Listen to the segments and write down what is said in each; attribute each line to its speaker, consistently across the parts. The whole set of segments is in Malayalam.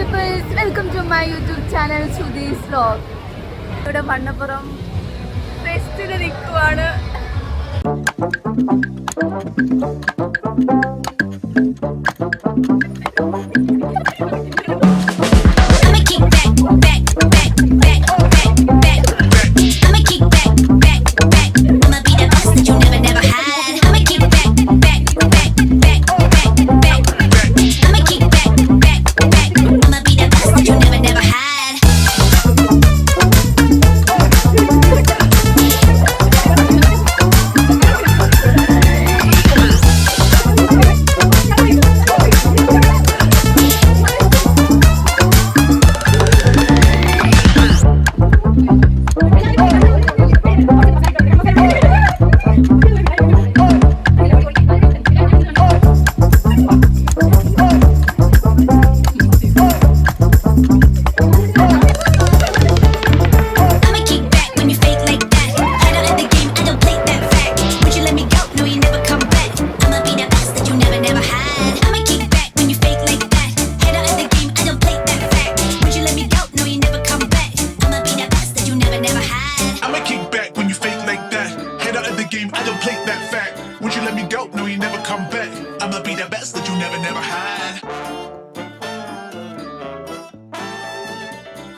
Speaker 1: People's, welcome to my YouTube channel Sudhi's vlog. ഇവിടെ മണ്ണപ്പുറം ഫെസ്റ്റിന് നിൽക്കുവാണ്.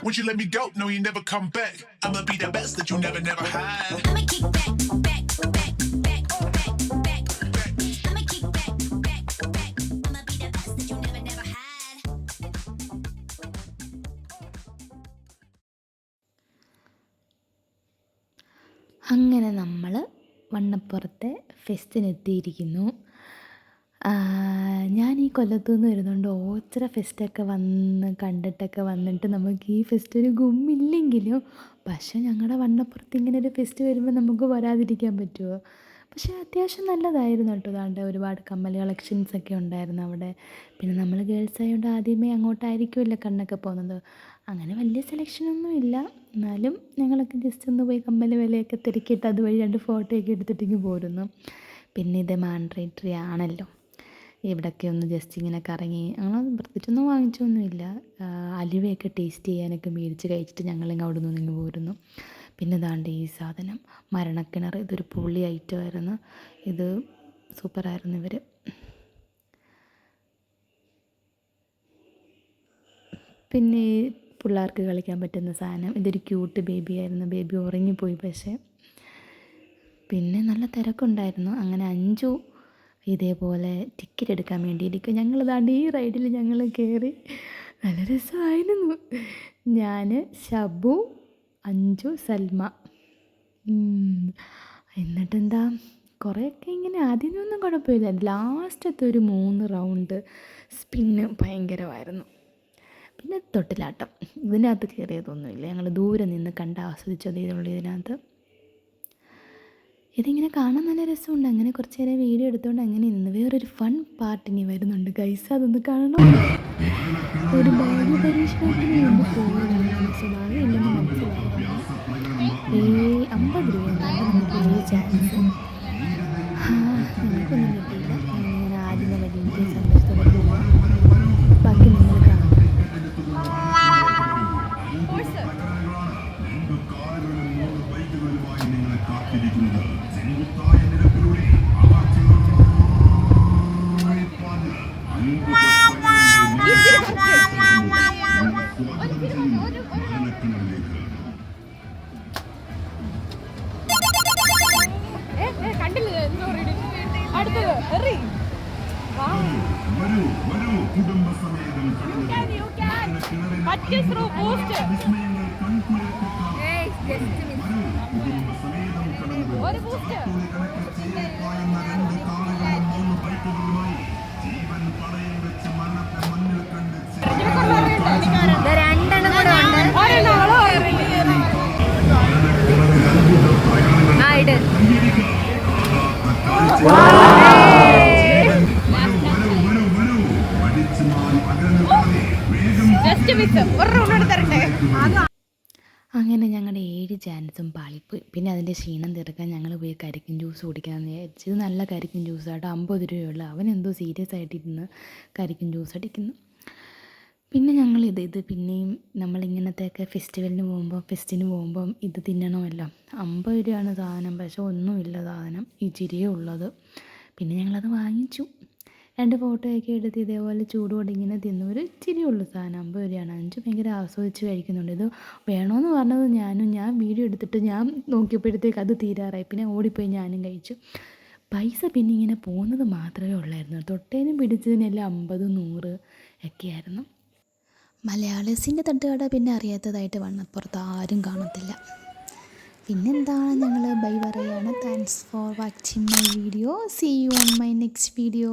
Speaker 2: Would you let me go? No, you never come back. I'ma be the best that you never had. I'ma kick back, back, back, back, back, back, back. I'ma kick back, back, back. I'ma be the best that you never had.
Speaker 3: അങ്ങനെ നമ്മൾ വണ്ണപ്പുറത്തെ ഫെസ്റ്റിനെത്തിയിരിക്കുന്നു. ഞാൻ ഈ കൊല്ലത്തുനിന്ന് വരുന്നുണ്ട്. ഓച്ചിറ ഫെസ്റ്റൊക്കെ കണ്ടിട്ടൊക്കെ വന്നിട്ട് നമുക്ക് ഈ ഫെസ്റ്റ് ഒരു ഗുമ്മില്ലെങ്കിലും, പക്ഷേ ഞങ്ങളുടെ വണ്ണപ്പുറത്ത് ഇങ്ങനെ ഒരു ഫെസ്റ്റ് വരുമ്പോൾ നമുക്ക് വരാതിരിക്കാൻ പറ്റുമോ? പക്ഷേ അത്യാവശ്യം നല്ലതായിരുന്നു കേട്ടോ. അതാണ്ട് ഒരുപാട് കമ്മൽ കളക്ഷൻസൊക്കെ ഉണ്ടായിരുന്നു അവിടെ. പിന്നെ നമ്മൾ ഗേൾസ് ആയതുകൊണ്ട് ആദ്യമേ അങ്ങോട്ടായിരിക്കുമല്ലോ കണ്ണൊക്കെ പോകുന്നത്. അങ്ങനെ വലിയ സെലക്ഷനൊന്നും ഇല്ല, എന്നാലും ഞങ്ങളൊക്കെ ജസ്റ്റ് ഒന്ന് പോയി കമ്മൽ വിലയൊക്കെ തിരക്കിയിട്ട് അതുവഴി 2 ഫോട്ടോയൊക്കെ എടുത്തിട്ടേക്ക് പോരുന്നു. പിന്നെ ഇത് മാൻഡ്രേറ്ററി ആണല്ലോ, ഇവിടെയൊക്കെ ഒന്ന് ജസ്റ്റ് ഇങ്ങനെ കറങ്ങി. ഞങ്ങൾ പ്രത്യേകിച്ചൊന്നും വാങ്ങിച്ചൊന്നുമില്ല. അലുവയൊക്കെ ടേസ്റ്റ് ചെയ്യാനൊക്കെ മേടിച്ച് കഴിച്ചിട്ട് ഞങ്ങളിങ്ങ് അവിടെ നിന്ന് ഇങ്ങ് പോരുന്നു. പിന്നെ ഇതാണ്ട് ഈ സാധനം മരണക്കിണർ, ഇതൊരു പുള്ളി ഐറ്റമായിരുന്നു. ഇത് സൂപ്പറായിരുന്നു. ഇവർ പിന്നെ പിള്ളേർക്ക് കളിക്കാൻ പറ്റുന്ന സാധനം, ഇതൊരു ക്യൂട്ട് ബേബി ആയിരുന്നു. ബേബി ഉറങ്ങിപ്പോയി. പക്ഷേ പിന്നെ നല്ല തിരക്കുണ്ടായിരുന്നു. അങ്ങനെ 5 ഇതേപോലെ ടിക്കറ്റ് എടുക്കാൻ വേണ്ടിയിരിക്കും. ഞങ്ങൾ ദാണ്ട് ഈ റൈഡിൽ ഞങ്ങൾ കയറി. നല്ല രസമായിരുന്നു. ഞാൻ, ഷബു, അഞ്ചു, സൽമ. എന്നിട്ടെന്താ കുറേയൊക്കെ ഇങ്ങനെ ആദ്യമൊന്നും കുഴപ്പമില്ല. ലാസ്റ്റത്തെ ഒരു 3 റൗണ്ട് സ്പിന്ന് ഭയങ്കരമായിരുന്നു. പിന്നെ തൊട്ടിലാട്ടം, ഇതിനകത്ത് കയറിയതൊന്നുമില്ല. ഞങ്ങൾ ദൂരെ നിന്ന് കണ്ട് ആസ്വദിച്ചത് ഇതിനകത്ത്. ഇതിങ്ങനെ കാണാൻ നല്ല രസമുണ്ട്. അങ്ങനെ കുറച്ച് നേരം വീഡിയോ എടുത്തുകൊണ്ട് അങ്ങനെ നിന്ന്. വേറൊരു ഫൺ പാർട്ട് ഇനി വരുന്നുണ്ട് ഗൈസ്, അതൊന്ന് കാണണം. ഒരു ഭാഗ്യ പരീക്ഷണത്തിന് വേണ്ടി പോവുകയാണ്. ഭാഗ്യമില്ലെന്ന് മനസ്സിലാകുന്നു. 50 രൂപയാണ് നമുക്ക് ചാൻസ്. നമുക്കൊന്നും കിട്ടിയില്ല. ഞാൻ ആദ്യമേ വലിയ സന്തോഷത്തോടെ പോവാം. ബാക്കി നിങ്ങൾ കാണാം. അങ്ങനെ ഞങ്ങളുടെ 7 ചാൻസും പാളിപ്പോയി. പിന്നെ അതിൻ്റെ ക്ഷീണം തീർക്കാൻ ഞങ്ങൾ പോയി കരിക്കിൻ ജ്യൂസ് കുടിക്കാമെന്ന് വിചാരിച്ചു. ഇത് നല്ല കരിക്കിൻ ജ്യൂസായിട്ട് 50 രൂപയുള്ള. അവനെന്തോ സീരിയസ് ആയിട്ടിരുന്ന് കരിക്കിൻ ജ്യൂസ് അടിക്കുന്നു. പിന്നെ ഞങ്ങളിത് പിന്നെയും നമ്മളിങ്ങനത്തെയൊക്കെ ഫെസ്റ്റിന് പോകുമ്പം ഇത് തിന്നണമല്ലോ. 50 രൂപയാണ് സാധനം, പക്ഷെ ഒന്നുമില്ല സാധനം, ഇച്ചിരിയേ ഉള്ളത്. പിന്നെ ഞങ്ങളത് വാങ്ങിച്ചു. 2 ഫോട്ടോയൊക്കെ എടുത്ത് ഇതേപോലെ ചൂടോടെ ഇങ്ങനെ തിന്നു. ഒരു ഇച്ചിരി ഉള്ളു സാധനം, 50 രൂപയാണ്. 5 ഭയങ്കര ആസ്വദിച്ച് കഴിക്കുന്നുണ്ട്. ഇത് വേണമെന്ന് പറഞ്ഞത് ഞാൻ വീഡിയോ എടുത്തിട്ട് ഞാൻ നോക്കിയപ്പോഴത്തേക്ക് അത് തീരാറായി. പിന്നെ ഓടിപ്പോയി ഞാനും കഴിച്ചു. പൈസ പിന്നെ ഇങ്ങനെ പോകുന്നത് മാത്രമേ ഉള്ളായിരുന്നു. തൊട്ടേനും പിടിച്ചതിനെല്ലാം 50, 100 ഒക്കെയായിരുന്നു. മലയാളീസിൻ്റെ തട്ടുകട പിന്നെ അറിയാത്തതായിട്ട് വണ്ണപ്പുറത്ത് ആരും കാണത്തില്ല. പിന്നെന്താണ്, ഞങ്ങൾ ബൈ പറയുകയാണ്. Thanks for watching my video. See you on my next video.